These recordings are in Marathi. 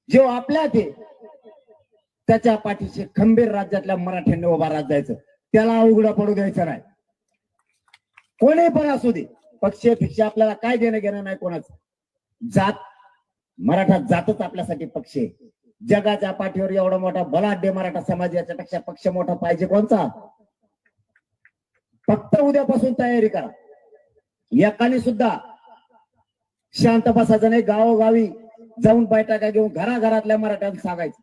जो आपल्यात आहे त्याच्या पाठीशी खंबीर राज्यातल्या मराठ्यांनी उभा राहत जायचं, त्याला उघडा पडू द्यायचं नाही. कोणी पण असू दे, पक्ष भिक्ष आपल्याला काय देणं घेणं नाही कोणाचं. जात मराठा जातच आपल्यासाठी पक्ष आहे. जगाच्या पाठीवर एवढा मोठा बलाढ्य मराठा समाज, याच्यापेक्षा पक्ष मोठा पाहिजे कोणता? फक्त उद्यापासून तयारी करा. एकाने सुद्धा शांत बसायचं नाही. गावोगावी जाऊन बैठका घेऊन घराघरातल्या मराठ्यांना सांगायचं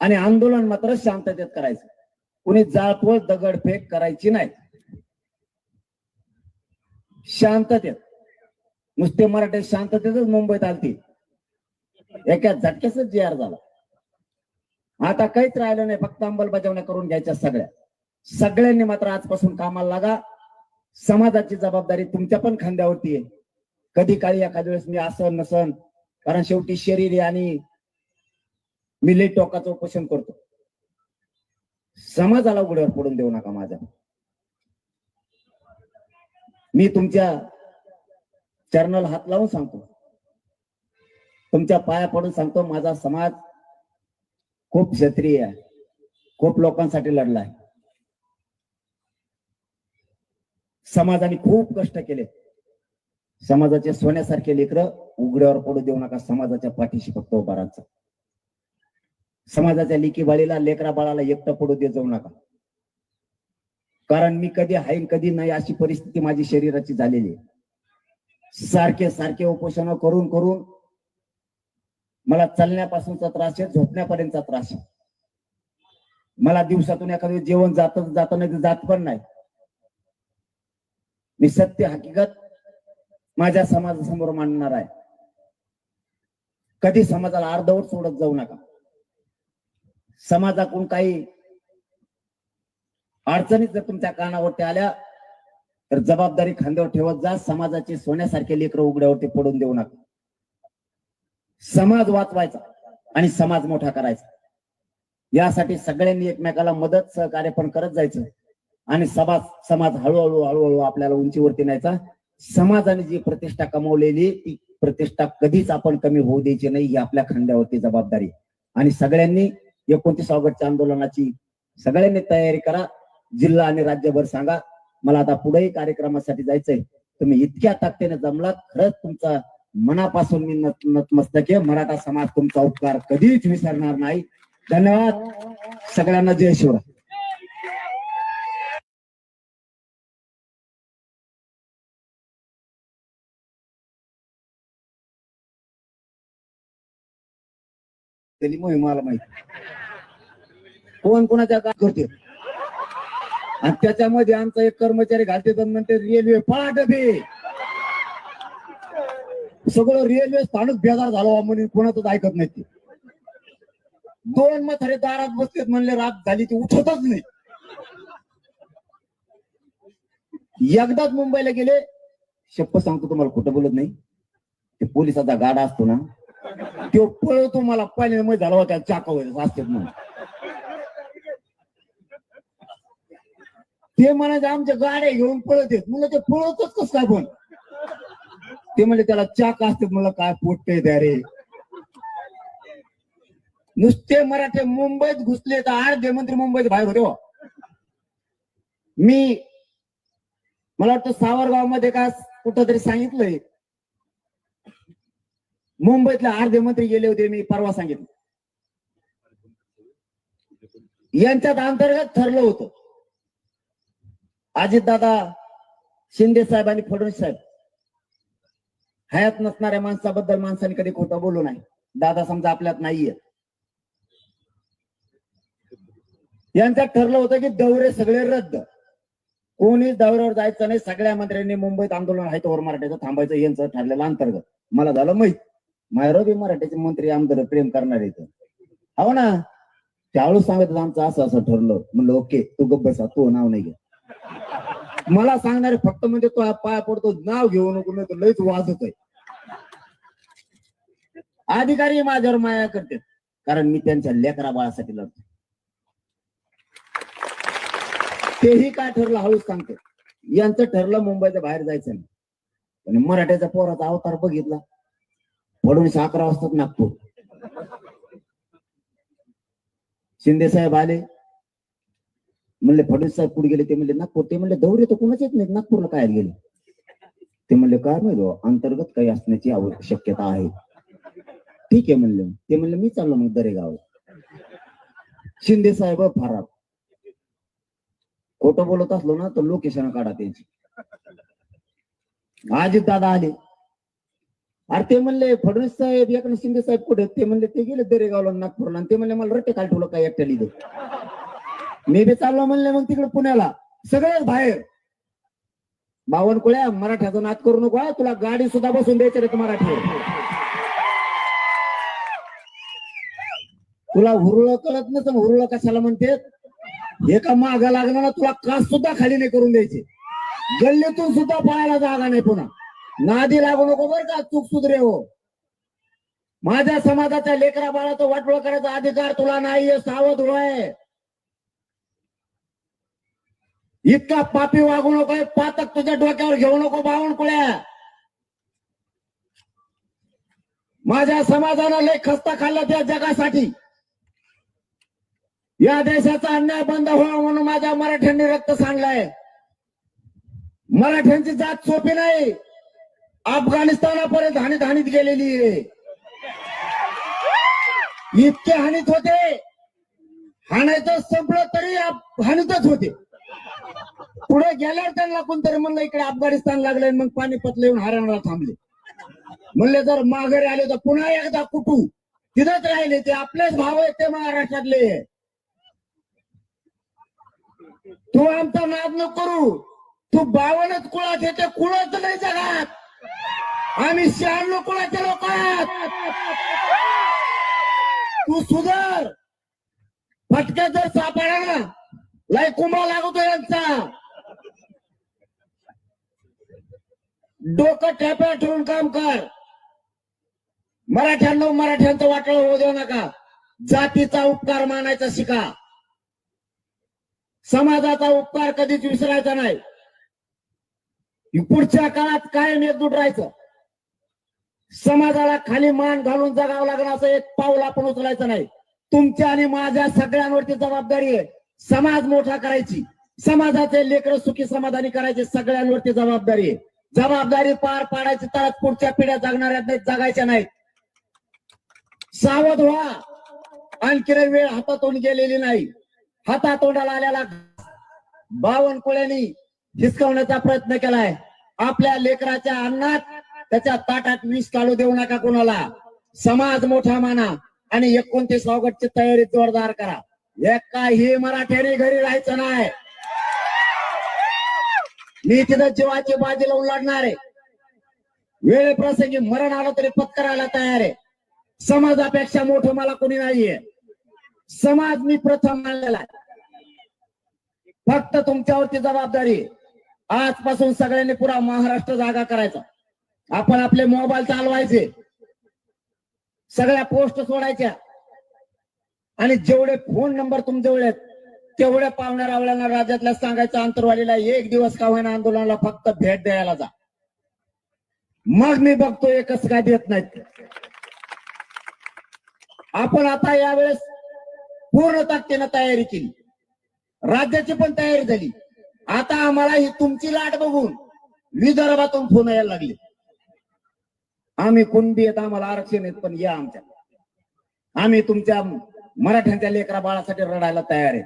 आणि आंदोलन मात्र शांततेत करायचं. कुणी जाळपोळ दगडफेक करायची नाही. शांततेत, नुसते मराठी शांततेतच मुंबईत आलती, एका झटक्याच JR झाला. आता काहीच राहिलं नाही, फक्त अंमलबजावण्या करून घ्यायच्या सगळ्यांनी मात्र आजपासून कामाला लागा. समाजाची जबाबदारी तुमच्या पण खांद्यावरती आहे. कधी काळी एखाद्या वेळेस मी असं नसन, कारण शेवटी शरीर आहे आणि मी लई टोकाचं उपोषण करतो. समाजाला उघड्यावर पडून देऊ नका माझ्या. मी तुमच्या चरणाला हात लावून सांगतो, तुमच्या पाया पडून सांगतो, माझा समाज खूप क्षत्रिय आहे, खूप लोकांसाठी लढलाय. समाजाने खूप कष्ट केले. समाजाचे सोन्यासारखे लेकरं उघड्यावर पडू देऊ नका. समाजाच्या पाठीशी फक्त उभा राहायचं. समाजाच्या लेकी बाळीला, लेकरा बाळाला एकटं पडू दे जाऊ नका. कारण मी कधी आहे कधी नाही अशी परिस्थिती माझी शरीराची झालेली आहे. सारखे सारखे उपोषण करून करून मला चालण्यापासूनचा त्रास आहे, झोपण्यापर्यंतचा त्रास आहे. मला दिवसातून एखादं जेवण जात नाही, जात पण नाही. मी सत्य हकीकत माझ्या समाजासमोर मांडणार आहे. कधी समाजाला अर्धवट सोडत जाऊ नका. समाजाकडून काही अडचणीत जर तुमच्या कानावरती आल्या तर जबाबदारी खांद्यावर ठेवत जा. समाजाचे सोन्यासारखे लेकरं उघड्यावरती पडून देऊ नका. समाज वाचवायचा आणि समाज मोठा करायचा, यासाठी सगळ्यांनी एकमेकाला मदत सहकार्य पण करत जायचं आणि समाज हळूहळू हळूहळू आपल्याला उंचीवरती न्यायचा. समाजाने जी प्रतिष्ठा कमवलेली ती प्रतिष्ठा कधीच आपण कमी होऊ द्यायची नाही, ही आपल्या खांद्यावरती जबाबदारी. आणि सगळ्यांनी 29 ऑगस्टच्या आंदोलनाची सगळ्यांनी तयारी करा. जिल्हा आणि राज्यभर सांगा मला आता पुढेही कार्यक्रमासाठी जायचंय. तुम्ही इतक्या ताकदीने जमलात, खरंच तुमचा मनापासून मी नतमस्तक आहे. मराठा समाज तुमचा उपकार कधीच विसरणार नाही. धन्यवाद. सगळ्यांना जय शिवराय. मला माहिती कोण कोणाच्या काय करते, आणि त्याच्यामध्ये आमचा एक कर्मचारी घालते तर म्हणते रेल्वे पळाटबे. सगळं रेल्वे स्थानक बेजार झालं म्हणून कोणाच ऐकत नाही. ते 2 म्हातारे दारात बसतेत, म्हणले रात झाली ती उठतच नाही. एकदाच मुंबईला गेले, शप्प सांगतो तुम्हाला, खोटं बोलत नाही, ते पोलिसाचा गाडा असतो ना, तो पळवतो. मला पहिल्यांदा झाला होता चाकावर असते म्हणून. ते म्हणायचे आमच्या गाड्या घेऊन पळत येत. म्हणलं ते पळवतच कस काय पण? ते म्हणजे त्याला चाक असते. मला काय पोटतंय त्या रे. नुसते मराठे मुंबईत घुसले तर अर्धे मंत्री मुंबईत बाहेर होते. मला वाटतं सावरगाव मध्ये का कुठं तरी सांगितलंय, मुंबईतले अर्धे मंत्री गेले होते. मी परवा सांगितलं. यांच्यात अंतर्गत ठरलं होतं, अजितदादा, शिंदे साहेब आणि फडणवीस साहेब, हयात नसणाऱ्या माणसाबद्दल माणसाने कधी खोटं बोलू नाही. दादा समजा आपल्यात नाहीये. यांच्यात ठरलं होतं की दौरे सगळे रद्द, कोणी दौऱ्यावर जायचं नाही. सगळ्या मंत्र्यांनी मुंबईत आंदोलन आहे तर मराठ्याचं थांबायचं, यांचं ठरलेलं अंतर्गत. मला झालं माहित, मायरोबी मराठ्याचे मंत्री आमदार प्रेम करणार आहेत. हो ना, त्यावेळेस सांगत आमचं असं असं ठरलं. म्हणलं ओके, तू गप्प बसा, तू नाव नाही घे. मला सांगणारे फक्त म्हणजे तो पाया पडतो, नाव घेऊ नको, नाही तर लयच वाजत आहे. अधिकारी माझ्यावर माया करते, कारण मी त्यांच्या लेकरा बाळासाठी लढतो. तेही काय ठरलं हळूच सांगतो. यांचं ठरलं मुंबईच्या बाहेर जायचं नाही, पण मराठ्याच्या पोराचा अवतार बघितला. फडणवीस 11 वाजता नागपूर, शिंदे साहेब आले, म्हणले फडणवीस साहेब कुठे गेले? ते म्हणले नागपूर. ते म्हणले दौरे तर कोणाच येत नाहीत, नागपूरला काय गेले? ते म्हणले काय माहिती, अंतर्गत काही असण्याची शक्यता आहे. ठीक आहे म्हणलं. ते म्हणले मी चाललो मग दरेगाव. शिंदे साहेब फरार. खोटं बोलत असलो ना तर लोकेशन काढा त्यांची. अजित दादा आले, अरे ते म्हणले फडणवीस साहेब एकनाथ शिंदे साहेब कुठे? ते म्हणले ते गेले दरेगावला नागपूरला. आणि ते म्हणले मला रट्टे काय ठेवलं काय एकट्या लिहिलं. मी बी चाललो म्हणले मग तिकडे पुण्याला. सगळेच बाहेर. बावनकुळ्या मराठ्याचा नाद करू नको, तुला गाडी सुद्धा बसून द्यायचं रे मराठी. तुला हुरळ कळत नसेल, हुरळ कशाला म्हणते? एका माग लागणार ना तुला कास सुद्धा खाली नाही करून द्यायचे. गल्लीतून सुद्धा पळायला जागा नाही. पुन्हा नादी लागू नको बरं का, चूक सुधरे हो. माझ्या समाजाच्या लेकरा बाळाचं वाटोळ करायचा अधिकार तुला नाहीये, सावध होय. इतका पापी वागू नको, पातक तुझ्या डोक्यावर घेऊ नको बावनकुळ्या. माझ्या समाजानं लय खस्ता खाल्ला त्या जगासाठी. या देशाचा अन्याय बंद व्हावा म्हणून माझ्या मराठ्यांनी रक्त सांडलंय. मराठ्यांची जात सोपी नाही. अफगाणिस्तानापर्यंत हानीत हानीत गेलेली आहे. इतके हानीत होते, हाणायचं संपलं तरी हानीतच होते. पुढे गेल्यावर त्यांना कोणतरी म्हणलं इकडे अफगाणिस्तान लागलंय, मग पानिपतला येऊन हरियाणाला थांबले. म्हणले जर माघारी आले तर पुन्हा एकदा कुटू. तिथंच राहिले. ते आपलेच भाव आहेत ते महाराष्ट्रातले. तू आमचा नाद न करू. तू 52 कुळात येते, कुळाच नाही जगात. आम्ही 96 कुळाचे लोक आहात. तू सुधार. फटक्यात जर सापडा ना लय कुंभा लागतो यांचा. डोकं ठेप्या ठेवून काम कर. मराठ्यांचं वाटलं होऊ देऊ नका. जातीचा उपकार मानायचा शिका. समाजाचा उपकार कधीच विसरायचा नाही. पुढच्या काळात कायम एकजूट राहायचं. समाजाला खाली मान घालून जगावं लागणार असं एक पाऊल आपण उचलायचं नाही. तुमच्या आणि माझ्या सगळ्यांवरती जबाबदारी आहे समाज मोठा करायची. समाजाचे लेकरं सुखी समाधानी करायचे सगळ्यांवरती जबाबदारी आहे. जबाबदारी पार पाडायची तरच पुढच्या पिढ्या जगणाऱ्या नाहीत, जगायच्या नाहीत. सावध व्हा. आणखी वेळ हातातून गेलेली नाही. हातातोंडाला आलेला बावनकुळ्यांनी हिसकावण्याचा प्रयत्न केलाय. आपल्या लेकराच्या अन्नात त्याच्या ताटात विष काढू देऊ नका कोणाला. समाज मोठा माना आणि 29 ऑगस्टची तयारी जोरदार करा. काही मराठ्याने घरी राहायचं नाही. मी तिथं जीवाची बाजी लावून लढणार आहे. वेळेप्रसंगी मरण आलं तरी पत्करायला तयार आहे. समाजापेक्षा मोठं मला कोणी नाहीये. समाज मी प्रथम मानलेला आहे. फक्त तुमच्यावरती जबाबदारी. आजपासून सगळ्यांनी पुरा महाराष्ट्र जागा करायचा. आपण आपले मोबाईल चालवायचे, सगळ्या पोस्ट सोडायच्या आणि जेवढे फोन नंबर तुमच्याजवळ आहेत तेवढ्या पाहुण्या रावळ्यांना राज्यातल्या सांगायचं अंतरवालीला एक दिवस का होईना आंदोलनाला फक्त भेट द्यायला जा. मग मी बघतो एकच काय देत नाहीत. आपण आता यावेळेस पूर्ण ताकदीनं तयारी केली. राज्याची पण तयारी झाली. आता आम्हाला ही तुमची लाट बघून विदर्भातून फोन यायला लागले. आम्ही कुणबी आहेत, आम्हाला आरक्षण आहेत, पण या आमच्या. आम्ही तुमच्या मराठ्यांच्या लेकरा बाळासाठी रडायला तयार आहे.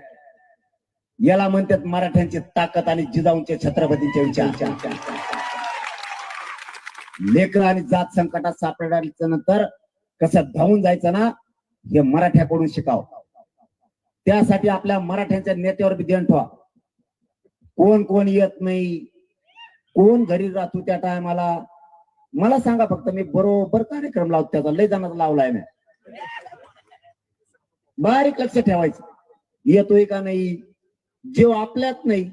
याला म्हणतात मराठ्यांची ताकद आणि जिजाऊंचे छत्रपतींचे विचार. लेकर आणि जात संकटात सापडल्याच्या नंतर कसं धावून जायचं ना हे मराठ्याकडून शिकावं. त्यासाठी आपल्या मराठ्यांच्या नेत्यावर बी ध्यान ठेवा. कोण कोण येत नाही, कोण घरी राहतो त्या टायमाला मला सांगा फक्त. मी बरोबर कार्यक्रम लावतो त्याचा. लय जणांचा लावलाय मी. बारीक लक्ष ठेवायचं. येतोय का नाही. जेव्हा आपल्यात नाही,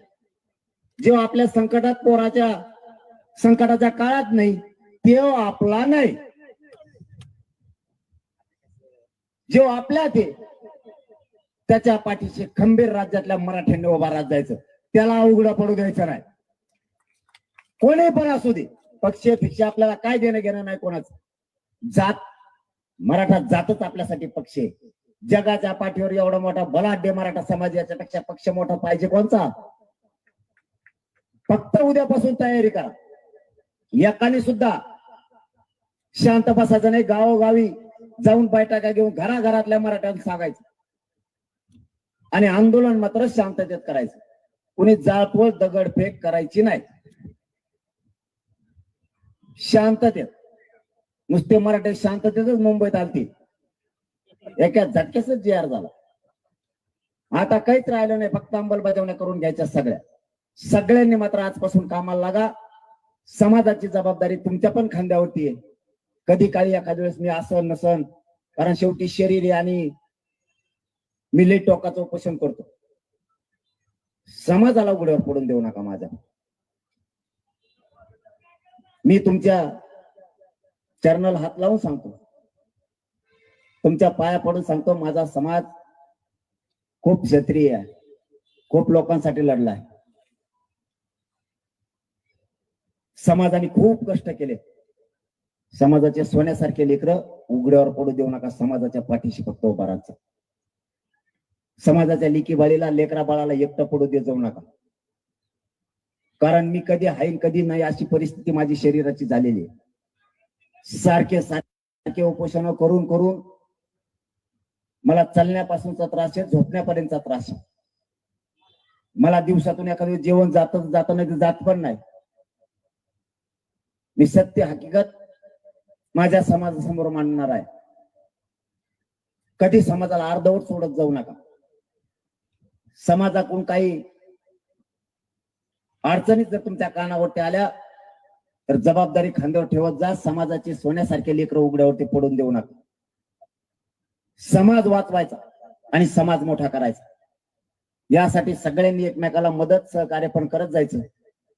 जेव्हा आपल्या संकटात पोराच्या संकटाच्या काळात नाही तेव्हा आपला नाही. जेव्हा आपल्यात आहे त्याच्या पाठीशी खंबीर राज्यातल्या मराठ्यांनी उभा राहत जायचं. त्याला उघडं पडू द्यायचं नाही. कोणी पण असू दे. पक्ष भिक्षा आपल्याला काय देणं घेणं नाही कोणाचं. जात मराठा जातच आपल्यासाठी पक्ष आहे. जगाच्या पाठीवर एवढा मोठा बलाढ्य मराठा समाज, याच्यापेक्षा पक्ष मोठा पाहिजे कोणता? फक्त उद्यापासून तयारी करा. एकाने सुद्धा शांत बसायचं नाही. गावोगावी जाऊन बैठका घेऊन घराघरातल्या मराठ्यांना सांगायचं आणि आंदोलन मात्र शांततेत करायचं. कुणी जाळपोळ दगडफेक करायची नाही. शांततेत. नुसते मराठी शांततेतच मुंबईत आलती. एका झटक्याच JR झाला. आता काहीच राहिलं नाही. फक्त अंमलबजावण्या करून घ्यायच्या सगळ्यांनी मात्र आजपासून कामाला लागा. समाजाची जबाबदारी तुमच्या पण खांद्यावरती आहे. कधी काळी एखाद्या वेळेस मी असं नसन, कारण शेवटी शरीर आहे आणि मी लई टोकाचं उपोषण करतो. समाजाला उघड्यावर पडून देऊ नका माझ्या. मी तुमच्या चरणाला हात लावून सांगतो, तुमच्या पाया पडून सांगतो, माझा समाज खूप क्षत्रिय आहे, खूप लोकांसाठी लढलाय. समाजाने खूप कष्ट केले. समाजाचे सोन्यासारखे लेकरं उघड्यावर पडू देऊ नका. समाजाच्या पाठीशी फक्त उभा राहायचं. समाजाच्या लेकी बाळीला, लेकरा बाळाला एकटं पडू देत जाऊ नका. कारण मी कधी हाईन कधी नाही अशी परिस्थिती माझी शरीराची झालेली आहे. सारखे सारखे उपोषण करून करून मला चालण्यापासूनचा त्रास आहे, झोपण्यापर्यंतचा त्रास आहे. मला दिवसातून एखादं जेवण जात नाही, जात पण नाही. मी सत्य हकीकत माझ्या समाजासमोर मांडणार आहे. कधी समाजाला अर्धवट सोडत जाऊ नका. समाजाकडून काही अडचणीत जर तुमच्या कानावरती आल्या तर जबाबदारी खांद्यावर ठेवत जा. समाजाचे सोन्यासारखे लेकरं उघड्यावरती पडून देऊ नका. समाज वाचवायचा आणि समाज मोठा करायचा. यासाठी सगळ्यांनी एकमेकाला मदत सहकार्य पण करत जायचं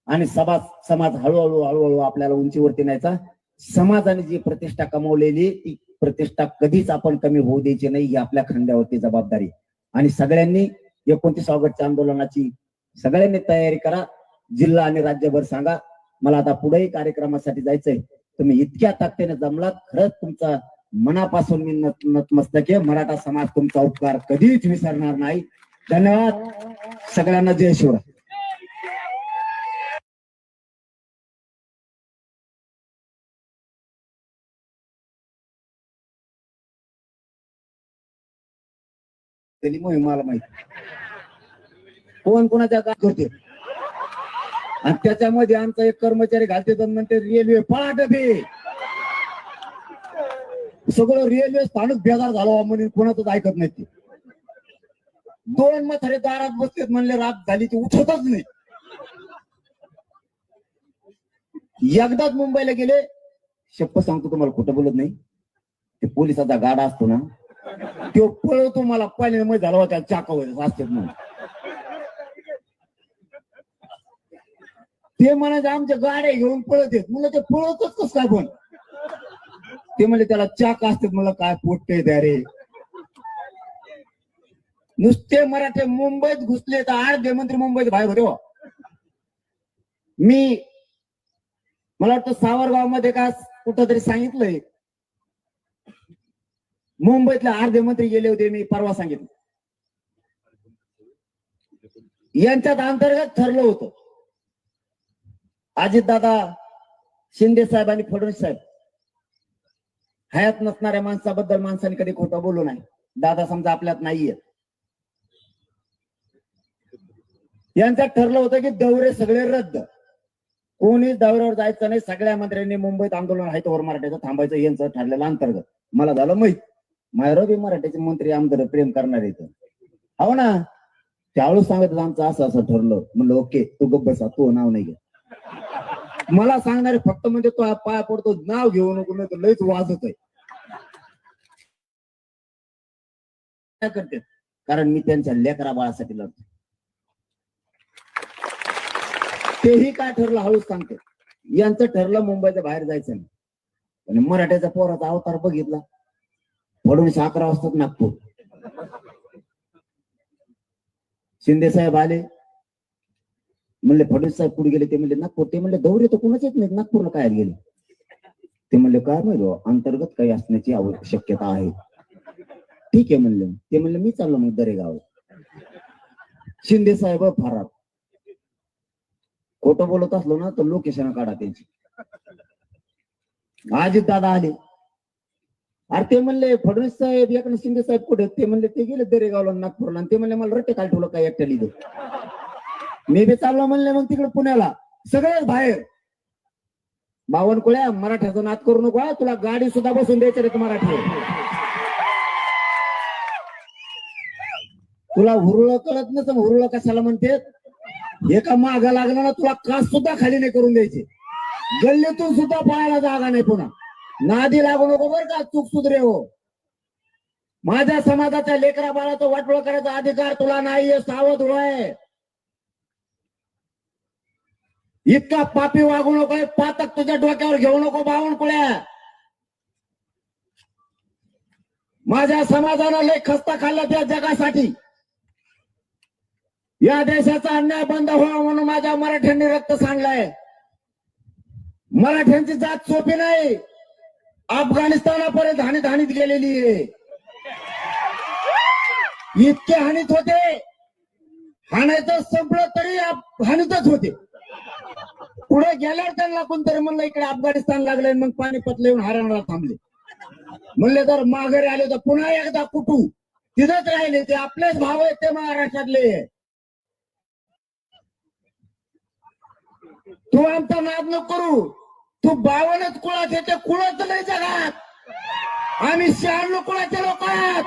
आणि समाज हळूहळू हळूहळू आपल्याला उंचीवरती न्यायचा. समाजाने जी प्रतिष्ठा कमवलेली ती प्रतिष्ठा कधीच आपण कमी होऊ द्यायची नाही. ही आपल्या खांद्यावरती जबाबदारी. आणि सगळ्यांनी 29 ऑगस्टच्या आंदोलनाची सगळ्यांनी तयारी करा. जिल्हा आणि राज्यभर सांगा मला आता पुढेही कार्यक्रमासाठी जायचंय. तुम्ही इतक्या ताकदीने जमलात, खरंच तुमचा मनापासून मी नतमस्तक आहे. मराठा समाज तुमचा उपकार कधीच विसरणार नाही. धन्यवाद. सगळ्यांना जय शिवराय. मला माहिती कोण कोणाच्या काय करते. आणि त्याच्यामध्ये आमचा एक कर्मचारी घालते तर म्हणते रेल्वे पळाडबे. सगळं रेल्वे स्थानक बेजार झालं म्हणून कोणाच ऐकत नाही. ते 2 म्हातारे दारात बसतेत म्हणले रात झाली ती उठतच नाही. एकदाच मुंबईला गेले, शपथ सांगतो तुम्हाला खोटं बोलत नाही, ते पोलिसाचा गाडा असतो ना तो पळवतो मला पहिल्यांदा झाला होता चाकावर असते म्हणून. ते म्हणायचे आमच्या गाड्या घेऊन पळत येत. मला ते पळतच कस काय पण. ते म्हणजे त्याला चाक असते. मला काय पोटतय त्या रे. नुसते मराठे मुंबईत घुसले तर 8 मंत्री मुंबईत बाहेर होते. मला वाटतं सावरगाव मध्ये का कुठंतरी सांगितलंय मुंबईतले अर्धे मंत्री गेले होते. मी परवा सांगितलं. यांच्यात अंतर्गत ठरलं होतं. अजितदादा, शिंदे साहेब आणि फडणवीस साहेब हयात नसणाऱ्या माणसाबद्दल माणसाने कधी खोटं बोलू नाही. दादा समजा आपल्यात नाहीये. यांच्यात ठरलं होतं की दौरे सगळे रद्द. कोणी दौऱ्यावर जायचं नाही. सगळ्या मंत्र्यांनी मुंबईत आंदोलन आहे तर मराठ्याचं थांबायचं. यांचं ठरलेलं अंतर्गत. मला झालं माहित मायरोबी मराठ्याचे मंत्री आमदार प्रेम करणार येत. हो ना. त्यावेळेस सांगत आमचं असं असं ठरलं. म्हणलं ओके तू गप्प बसा, तू नाव नाही घे. मला सांगणारे फक्त म्हणजे तो पाया पडतो, नाव घेऊ नको नाही तर लयच वाजत आहे. काय करते कारण मी त्यांच्या लेकरा बाळासाठी लढतो. तेही काय ठरलं हळूच सांगते. यांचं ठरलं मुंबईच्या बाहेर जायचं नाही. आणि मराठ्याचा पोराचा अवतार बघितला. फडणवीस 11 वाजता नागपूर. शिंदे साहेब आले म्हणले फडणवीस साहेब कुठे गेले. ते म्हणले नागपूर. ते म्हणले दौरे तर कोणाच येत नाही, नागपूरला काय गेले. ते म्हणले काय माहिती अंतर्गत काही असण्याची शक्यता आहे. ठीक आहे म्हणलं. ते म्हणलं मी चाललो मग दरेगाव. शिंदे साहेब फरार. खोटं बोलत असलो ना तर लोकेशन काढा त्यांची. अजित दादा आले. अरे ते म्हणले फडणवीस साहेब एकनाथ शिंदे साहेब कुठे? ते म्हणले ते गेले दरेगावला नागपूरला. आणि ते म्हणले मला रट्टे काल ठेवलं काय एकट्या लिहिलं. मी बी चाललो म्हणले मग तिकडे पुण्याला. सगळेच बाहेर. बावनकुळ्या मराठ्याचा नाद करू नको, तुला गाडी सुद्धा बसून द्यायचं रे मराठी. तुला हुरळ कळत नसतं, हुरळ कशाला म्हणते? एका माग लागला ना तुला कास सुद्धा खाली नाही करून द्यायचे. गल्लीतून सुद्धा पाहायला जागा नाही. पुन्हा नादी लागू नको बर का, चूक सुधरे हो. माझ्या समाजाच्या लेकरा बाळाचं वाटोळ करायचा अधिकार तुला नाहीये, सावध होय. इतका पापी वागू नको, पातक तुझ्या डोक्यावर घेऊ नको बावनकुळ्या. माझ्या समाजानं लय खस्ता खाल्ला त्या जगासाठी. या देशाचा अन्याय बंद व्हावा म्हणून माझ्या मराठ्यांनी रक्त सांडलंय. मराठ्यांची जात सोपी नाही. अफगाणिस्तानापर्यंत हानीत हानीत गेलेली आहे. इतके हानीत होते, हाणायचं संपलं तरी हानीतच होते. पुढे गेल्यावर त्यांना कोणतरी म्हणलं इकडे अफगाणिस्तान लागलंय, मग पानिपतला येऊन हरियाणाला थांबले. म्हणले तर माघारी आले तर पुन्हा एकदा कुटू तिथंच राहिले. ते आपलेच भाव आहेत ते महाराष्ट्रातले. तू आमचा नाद नको करू. तू 52 कुळात येते, कुळाच नाही जगात. आम्ही 96 कुळाचे लोक आहात.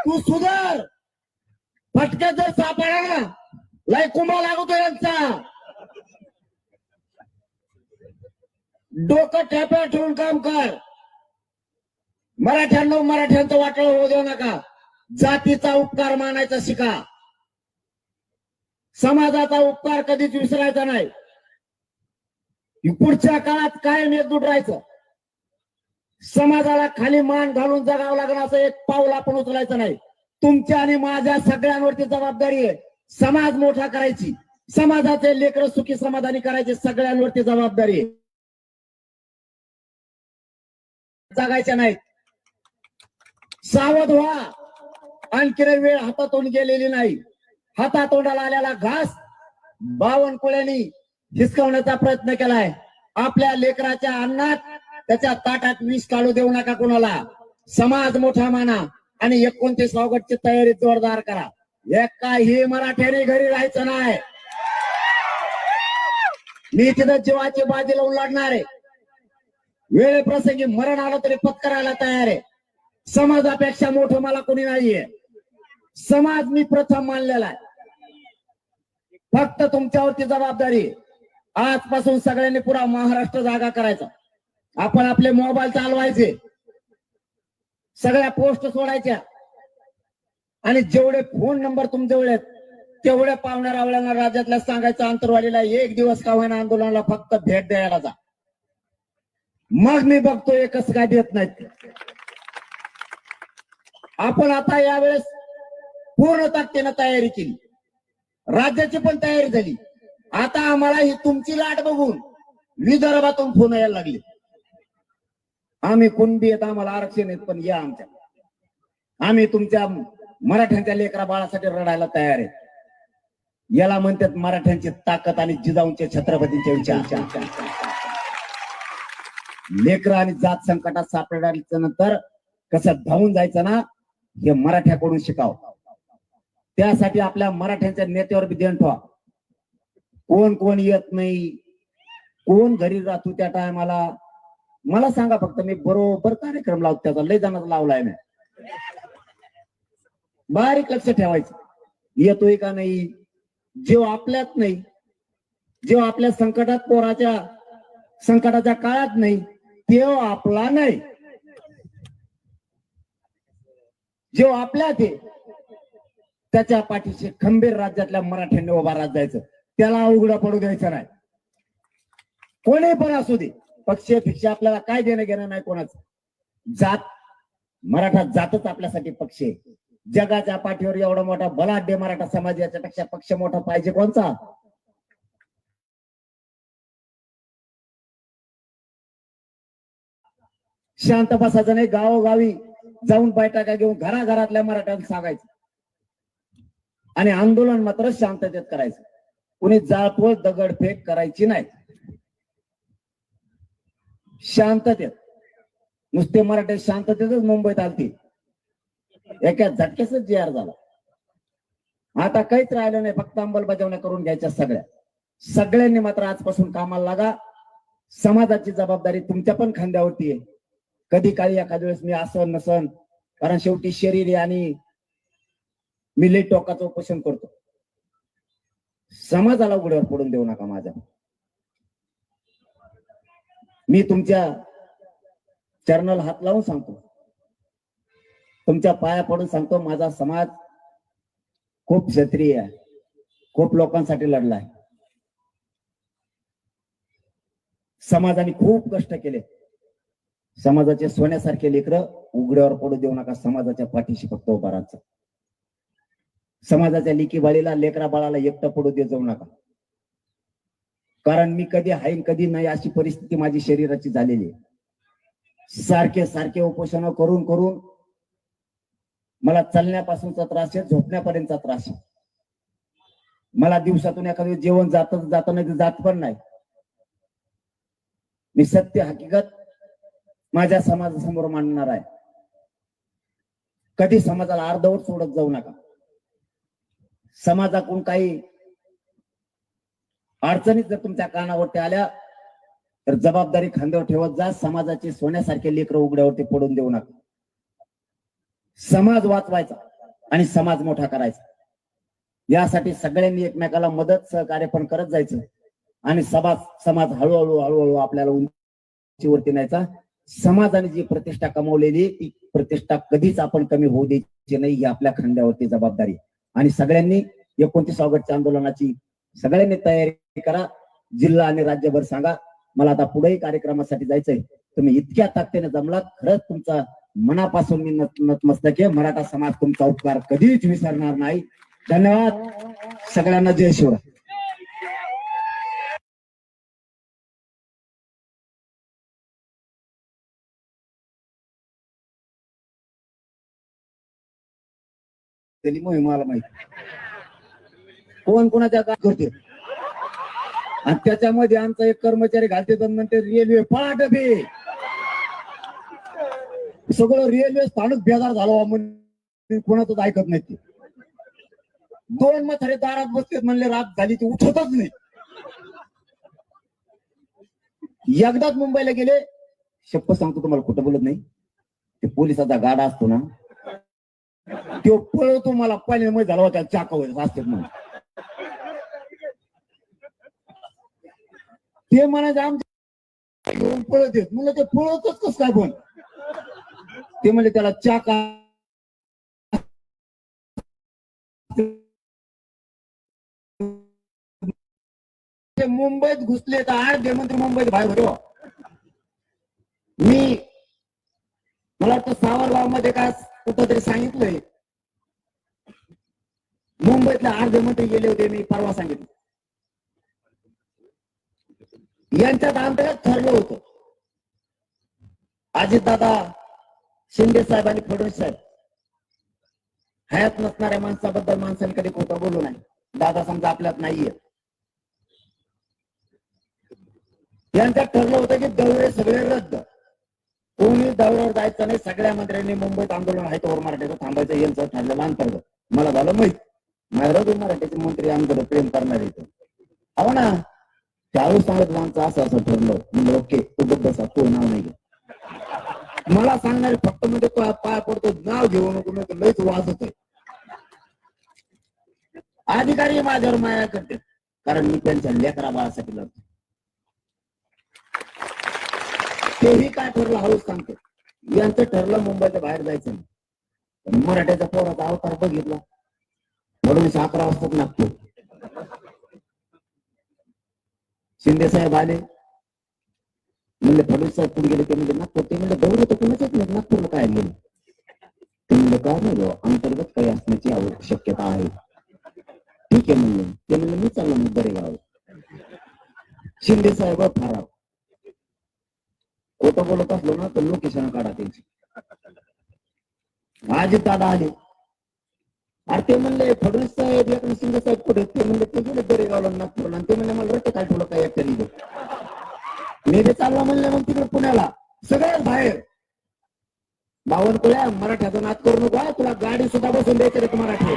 तू सुधार. फटक्यात जर सापडा ना लय कुंभा लागतो यांचा. डोकं ठेप्या ठेवून काम कर. मराठ्यांचं वाटळ होऊ देऊ नका. जातीचा उपकार मानायचा शिका. समाजाचा उपकार कधीच विसरायचा नाही. पुढच्या काळात कायम एकजूट राहायचं. समाजाला खाली मान घालून जगावं लागणार असं एक पाऊल आपण उचलायचं नाही. तुमच्या आणि माझ्या सगळ्यांवरती जबाबदारी आहे समाज मोठा करायची. समाजाचे लेकरं सुखी समाधानी करायचे सगळ्यांवरती जबाबदारी आहे. जगायच्या नाहीत. सावध व्हा. आणखी वेळ हातातून गेलेली नाही. हातातोंडाला आलेला घास बावनकुळ्यांनी हिसकावण्याचा प्रयत्न केलाय. आपल्या लेकराच्या अन्नात त्याच्या ताटात विष काढू देऊ नका कोणाला. समाज मोठा माना आणि 29 ऑगस्टची तयारी जोरदार करा. एकाही मराठ्याने घरी राहायचं नाही. मी तिथं जीवाची बाजी लावून लढणार आहे. वेळेप्रसंगी मरण आलं तरी पत्करायला तयार आहे. समाजापेक्षा मोठं मला कोणी नाहीये. समाज मी प्रथम मानलेला आहे. फक्त तुमच्यावरती जबाबदारी. आजपासून सगळ्यांनी पुरा महाराष्ट्र जागा करायचा. आपण आपले मोबाईल चालवायचे, सगळ्या पोस्ट सोडायच्या आणि जेवढे फोन नंबर तुमच्याजवळ आहेत तेवढ्या पाहुण्या रावळ्यांना राज्यातल्या सांगायचं अंतरवालीला एक दिवस का होईना आंदोलनाला फक्त भेट द्यायला जा. मग मी बघतोय कसं काय देत नाहीत. आपण आता यावेळेस पूर्ण ताकदीनं तयारी केली. राज्याची पण तयारी झाली. आता आम्हाला ही तुमची लाट बघून विदर्भातून फोन यायला लागले. आम्ही कुणबी आहेत, आम्हाला आरक्षण आहेत, पण या आमच्या. आम्ही तुमच्या मराठ्यांच्या लेकरा बाळासाठी रडायला तयार आहे. याला म्हणतात मराठ्यांची ताकद आणि जिजाऊंच्या छत्रपतींच्या विचार. लेकरं आणि जात संकटात सापडल्याच्या नंतर कसं धावून जायचं ना हे मराठ्याकडून शिकाव. त्यासाठी आपल्या मराठ्यांच्या नेत्यावर बी ध्यान ठेवा. कोण कोण येत नाही, कोण घरी राहतो त्या टायमाला मला सांगा. फक्त मी बरोबर कार्यक्रम लावतो. त्याचा लय जणांचा लावलाय मी. बारीक लक्ष ठेवायचं. येतोय का नाही. जेव आपल्यात नाही, जेव्हा आपल्या संकटात पोराच्या संकटाच्या काळात नाही तेव्हा आपला नाही. जेव्हा आपल्यात आहे त्याच्या पाठीशी खंबीर राज्यातल्या मराठ्यांनी उभा राहत जायचं. त्याला उघडा पडू द्यायचं नाही. कोणी पण असू दे. पक्ष भिक्ष आपल्याला काय देणं घेणं नाही कोणाचं. जात मराठा जातच आपल्यासाठी पक्ष आहे. जगाच्या पाठीवर एवढा मोठा बलाढ्य मराठा समाज याच्यापेक्षा पक्ष मोठा पाहिजे कोणचा. शांत बसायचं नाही. गावोगावी जाऊन बैठका घेऊन घराघरातल्या मराठ्यांना सांगायचं आणि आंदोलन मात्र शांततेत करायचं. कुणी जाळपोळ दगडफेक करायची नाही. शांततेत. नुसते मराठे शांततेतच मुंबईत आलती. एका झटक्याच जी आर झाला. आता काहीच राहिलं नाही, फक्त अंमलबजावण्या करून घ्यायच्या सगळ्यांनी मात्र आजपासून कामाला लागा. समाजाची जबाबदारी तुमच्या पण खांद्यावरती आहे. कधी काळी एखाद्या वेळेस मी असन नसन, कारण शेवटी शरीर आहे आणि मी लई टोकाचं उपोषण करतो. समाजाला उघड्यावर पडून देऊ नका माझ्या. मी तुमच्या चरणाला हात लावून सांगतो, तुमच्या पाया पडून सांगतो, माझा समाज खूप क्षत्रिय आहे, खूप लोकांसाठी लढलाय. समाजाने खूप कष्ट केले. समाजाचे सोन्यासारखे लेकरं उघड्यावर पडू देऊ नका. समाजाच्या पाठीशी फक्त उभा राहायचं. समाजाच्या लेकी बाळीला, लेकरा बाळाला एकटं पडू दे जाऊ नका. कारण मी कधी हाईन कधी नाही अशी परिस्थिती माझी शरीराची झालेली आहे. सारखे सारखे उपोषण करून करून मला चालण्यापासूनचा त्रास आहे, झोपण्यापर्यंतचा त्रास आहे. मला दिवसातून एखादं जेवण जात नाही, जात पण नाही. मी सत्य हकीकत माझ्या समाजासमोर मांडणार आहे. कधी समाजाला अर्धवट सोडत जाऊ नका. समाजाकडून काही अडचणीत जर तुमच्या कानावरती आल्या तर जबाबदारी खांद्यावर ठेवत जा. समाजाचे सोन्यासारखे लेकरं उघड्यावरती पडून देऊ नका. समाज वाचवायचा आणि समाज मोठा करायचा. यासाठी सगळ्यांनी एकमेकाला मदत सहकार्य पण करत जायचं आणि समाज हळूहळू आपल्याला उंचीवरती न्यायचा. समाजाने जी प्रतिष्ठा कमवलेली ती प्रतिष्ठा कधीच आपण कमी होऊ द्यायची नाही. ही आपल्या खांद्यावरती जबाबदारी. आणि सगळ्यांनी 29 ऑगस्टच्या आंदोलनाची सगळ्यांनी तयारी करा. जिल्हा आणि राज्यभर सांगा मला आता पुढेही कार्यक्रमासाठी जायचंय. तुम्ही इतक्या ताकदीने जमलात, खरंच तुमचा मनापासून मी नतमस्तक आहे. मराठा समाज तुमचा उपकार कधीच विसरणार नाही. धन्यवाद. सगळ्यांना जय शिवराय. मला माहिती कोण कोणाच्या काय करते. आणि त्याच्यामध्ये आमचा एक कर्मचारी घालते तर म्हणते रेल्वे पळा डबे. सगळं रेल्वे स्थानक बेजार झालं म्हणून कोणाच ऐकत नाही. ते 2 म्हातारे दारात बसते म्हणले रात झाली ती उठतच नाही. एकदाच मुंबईला गेले, शपथ सांगतो तुम्हाला खोटं बोलत नाही, ते पोलिसाचा गाडा असतो ना तो पळवतो मला पहिल्यांदा झाला होता चाकावर असते म्हणून. ते म्हणायचे आमच्या घेऊन पळत येत. म्हणलं ते पळवतच कस काय पण. ते म्हणले त्याला चाका मुंबईत घुसले तर 8 मंत्री मुंबईत बाहेर होतो. मला वाटतं सावरगाव मध्ये काय कुठंतरी सांगितलंय मुंबईतले 8 मंत्री गेले होते. मी परवा सांगितलं. यांच्यात आमच्यात ठरलं होतं अजितदादा, शिंदे साहेब आणि फडणवीस साहेब हयात नसणाऱ्या माणसाबद्दल माणसाने कधी खोटं बोलू नाही. दादा समजा आपल्यात नाहीये. यांच्यात ठरलं होतं की दौरे सगळे रद्द. कोणी दौऱ्यावर जायचं नाही. सगळ्या मंत्र्यांनी मुंबईत आंदोलन आहे तर मराठ्याचं थांबायचं यांचं ठरलेलं अंतर्गत. मला झालं माहित माझ्या मराठ्याचे मंत्री आमच्याकडे प्रेम करणार येतो. हो ना, त्यावेळेस सांगत आमचं असं असं ठरलं. म्हणजे ओके तू बसा, तो नाव नाही घे. मला सांगणारे फक्त म्हणजे पाय पडतो नाव घेऊ नको नाही तर लयच वाजत आहे. अधिकारी माझ्यावर माया करते कारण मी त्यांच्या लेकरा बाळासाठी लढतो. तेही काय ठरलं हळूच सांगतो. यांचं ठरलं मुंबईच्या बाहेर जायचं नाही. मराठ्याचा पोराचा अवतार बघितला. फडणवीस 11 वाजताच नागपूर. शिंदे साहेब आले म्हणले फडणवीस साहेब कुठे गेले. ते म्हणजे नागपूर. ते म्हणजे दौरे तर कुणाच नाही नागपूरला काय गेले. ते म्हणलं काय नाही अंतर्गत काही असण्याची शक्यता आहे. ठीक आहे म्हणलं. ते म्हणलं मी चाललो मग दरेगाव. शिंदे साहेब फरार. खोटं बोलत असलो ना तर लोकेशन काढा त्यांची. अजित दादा आले. अरे ते म्हणले फडणवीस साहेब एकनाथ शिंदे साहेब कुठे? ते म्हणले ते गेले बेरेगावला नागपूरला. आणि ते म्हणले मला रस्ते काय ठेवलं काय एकट्याने. मी ते चालला म्हणले मग तिकडे पुण्याला सगळ्यात बाहेर. बावनकुळ्या मराठ्याचा नाद करू नका, तुला गाडी सुद्धा बसून द्यायची रे मराठी.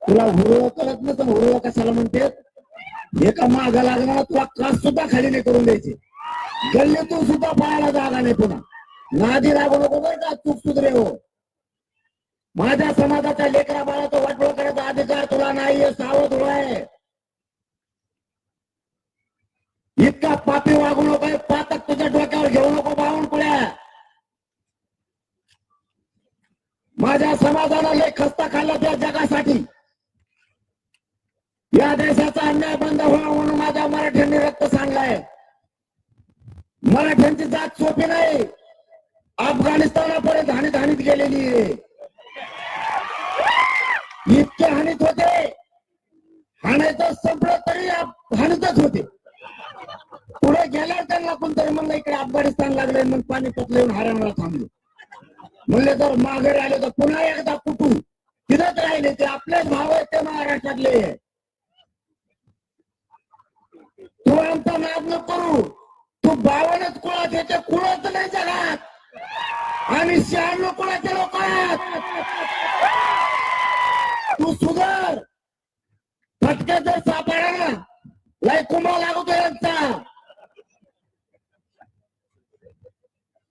तुला हुरळ कळत नसतं, हुरळ कशाला म्हणते? एका मागा लागणार तुला कास सुद्धा खाली नाही करून द्यायची. गल्लीतून सुद्धा पळायला जागा नाही. पुन्हा नादी लागू नको बरं का, चूक सुधरे हो. माझ्या समाजाच्या लेकरा बाळाचं वाटोळ करायचा अधिकार तुला नाहीये, सावध होय. इतका पापी वागू नको, पातक तुझ्या डोक्यावर घेऊ नको बावनकुळ्या. माझ्या समाजाला लय खस्ता खाल्ला त्या जगासाठी. या देशाचा अन्याय बंद व्हावा म्हणून माझ्या मराठ्यांनी रक्त सांडलाय. मराठ्यांची जात सोपी नाही. अफगाणिस्तानापर्यंत हानीत हानीत गेलेली आहे. इतके हानीत होते, हाणायचं संपलं तरी हानीतच होते. पुढे गेल्यावर त्यांना कोणतरी म्हणलं इकडे अफगाणिस्तान लागले, मग पानिपत येऊन हरियाणाला थांबले. म्हणले जर माघारी आले तर पुन्हा एकदा कुठून तिथंच राहिले. ते आपलेच भाव आहेत ते महाराष्ट्रातले. तू आमचा नाद न करू. तू 52 कुळात येते, कुळाच नाही जगात. आम्ही 96 कुळाचे लोक आहेत. तू सुधार. फटक्यात जर सापडा ना लय कुंभा लागतो यांचा.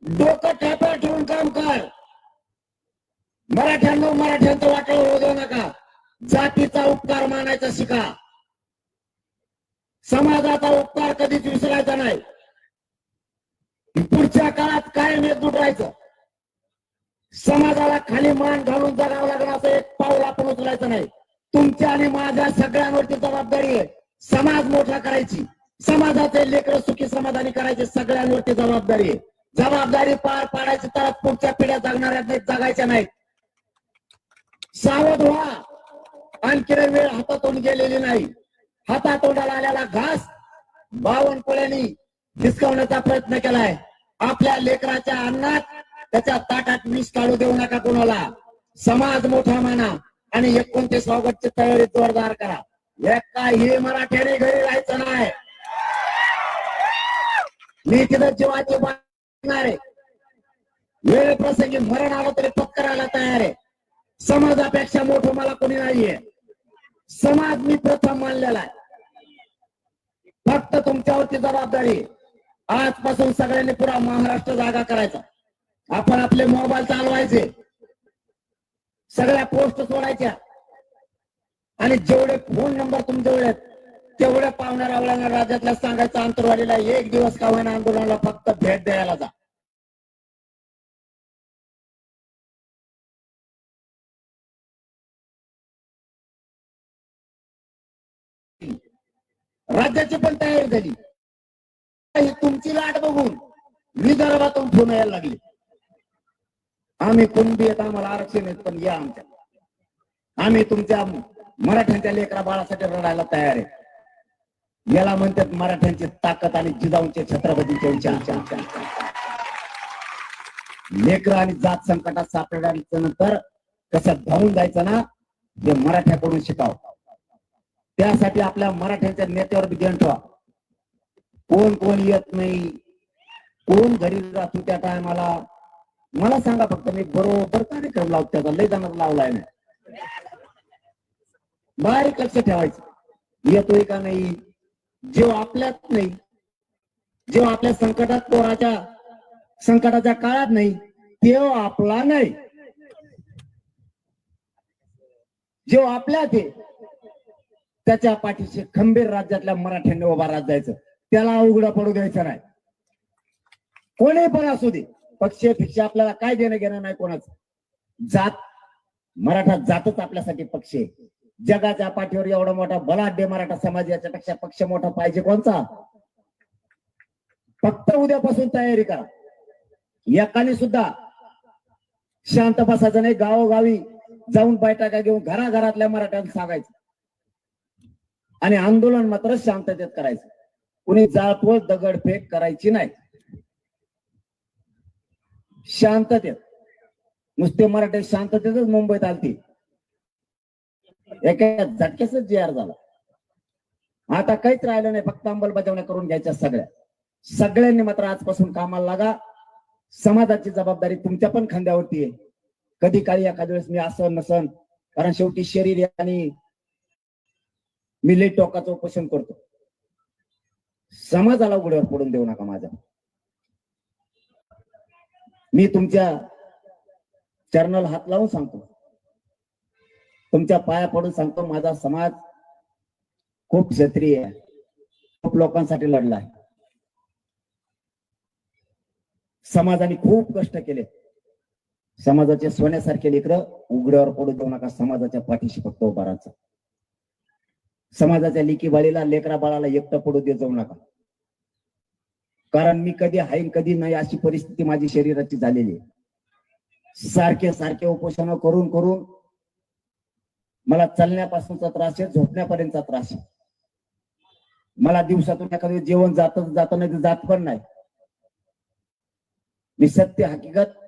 डोकं ठेप्यावर ठेवून काम कर. मराठ्यांचं वाटलं होऊ देऊ नका. जातीचा उपकार मानायचा शिका. समाजाचा उपकार कधीच विसरायचा नाही. पुढच्या काळात कायम एकजूट राहायचं. समाजाला खाली मान घालून जगावं लागणार असं एक पाऊल आपण उचलायचं नाही. तुमच्या आणि माझ्या सगळ्यांवरची जबाबदारी आहे समाज मोठा करायची. समाजाचे लेकरं सुखी समाधानी करायचे सगळ्यांवरती जबाबदारी आहे. जबाबदारी पार पाडायची तर पुढच्या पिढ्या जगणाऱ्या नाहीत, जगायच्या नाहीत. सावध व्हा. आणखी वेळ हातातून गेलेली नाही. हातातोंडाला आलेला घास बावनकुळ्यांनी हिसकावण्याचा प्रयत्न केलाय. आपल्या लेकराच्या अन्नात त्याच्या ताटात विष काढू देऊ नका कोणाला. समाज मोठा माना आणि 29 ऑगस्टची तयारी जोरदार करा. काही मराठ्याने घरी राहायचं नाही. मी तिथं जीवाची बाळगणार आहे. वेळ प्रसंगी मरण आलं तरी पत्करायला तयार आहे. समाजापेक्षा मोठं मला कोणी नाहीये. समाज मी प्रथम मानलेला आहे. फक्त तुमच्यावरती जबाबदारी. आजपासून सगळ्यांनी पुरा महाराष्ट्र जागा करायचा. आपण आपले मोबाईल चालवायचे, सगळ्या पोस्ट सोडायच्या आणि जेवढे फोन नंबर तुमच्याकडे आहेत तेवढ्या पाहुण्या राज्यातल्या सांगायचं आंतरवाडीला एक दिवस का होईना आंदोलनाला फक्त भेट द्यायला जा. राज्याची पण तयारी झाली. तुमची लाट बघून विदर्भातून फोन यायला लागले. आम्ही कुणबी येत, आम्हाला आरक्षण येत, पण या आमच्या. आम्ही तुमच्या मराठ्यांच्या लेकरा बाळासाठी रडायला तयार आहे. याला म्हणतात मराठ्यांची ताकद आणि जिजाऊंचे छत्रपतींचे विचार. लेकर आणि जात संकटात सापडल्याच्या नंतर कसं धावून जायचं ना हे मराठ्याकडून शिकावं. त्यासाठी आपल्या मराठ्यांच्या नेत्यावर ध्यान ठेवा. कोण कोण येत नाही, कोण घरी राहतो त्या टायमाला मला सांगा. फक्त मी बरोबर कार्यक्रम लावतो त्याचा लय जणांना लावलाय ना. बारीक लक्ष ठेवायचं. येतोय का नाही. जेव्हा आपल्यात नाही, जेव्हा आपल्या संकटाच्या काळात नाही तेव्हा आपला नाही. जेव्हा आपल्यात आहे त्याच्या पाठीशी खंबीर राज्यातल्या मराठ्यांनी उभा राहत जायचं. त्याला उघडा पडू द्यायचं नाही. कोणी पण असू दे. पक्ष भिक्ष आपल्याला काय देणं घेणं नाही कोणाचं. जात मराठा जातच आपल्यासाठी पक्ष आहे. जगाच्या पाठीवर एवढा मोठा बलाढ्य मराठा समाज याच्यापेक्षा पक्ष मोठा पाहिजे कोणचा. फक्त उद्यापासून तयारी करा. एकाने सुद्धा शांत बसायचं नाही. गावोगावी जाऊन बैठका घेऊन घराघरातल्या मराठ्यांना सांगायचं आणि आंदोलन मात्र शांततेत करायचं. कुणी जाळपोळ दगडफेक करायची नाही. शांततेत, नुसते मराठी शांततेतच मुंबईत आलती, एका झटक्याच जी आर झाला. आता काहीच राहिलं नाही, फक्त अंमलबजावण्या करून घ्यायच्या सगळ्यांनी मात्र आजपासून कामाला लागा. समाजाची जबाबदारी तुमच्या पण खांद्यावरती आहे. कधी काळी एखाद्या वेळेस मी असं नसन, कारण शेवटी शरीर आणि मी लई टोकाचं उपोषण करतो. समाजाला उघड्यावर पडून देऊ नका माझ्या. मी तुमच्या चरणाला हात लावून सांगतो, तुमच्या पाया पडून सांगतो, माझा समाज खूप क्षत्रिय आहे, खूप लोकांसाठी लढला आहे. समाजाने खूप कष्ट केले. समाजाचे सोन्यासारखे लेकरं उघड्यावर पडू देऊ नका. समाजाच्या पाठीशी फक्त उभा राहायचं. समाजाच्या लेकी बाळीला, लेकरा बाळाला एकटं पडू देत जाऊ नका. कारण मी कधी हाईन कधी नाही अशी परिस्थिती माझी शरीराची झालेली आहे. सारखे उपोषण करून करून मला चालण्यापासूनचा त्रास आहे, झोपण्यापर्यंतचा त्रास आहे. मला दिवसातून एखादं जेवण जात नाही, जात पण नाही. मी सत्य हकीकत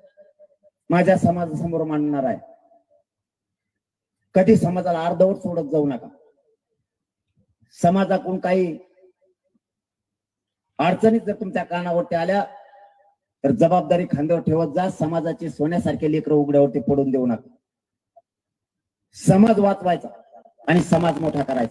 माझ्या समाजासमोर मांडणार आहे. कधी समाजाला अर्धवट सोडत जाऊ नका. समाजाकडून काही अडचणीत जर तुमच्या कानावरती आल्या तर जबाबदारी खांद्यावर ठेवत जा. समाजाचे सोन्यासारखे लेकरं उघड्यावरती पडून देऊ नका. समाज वाचवायचा आणि समाज मोठा करायचा.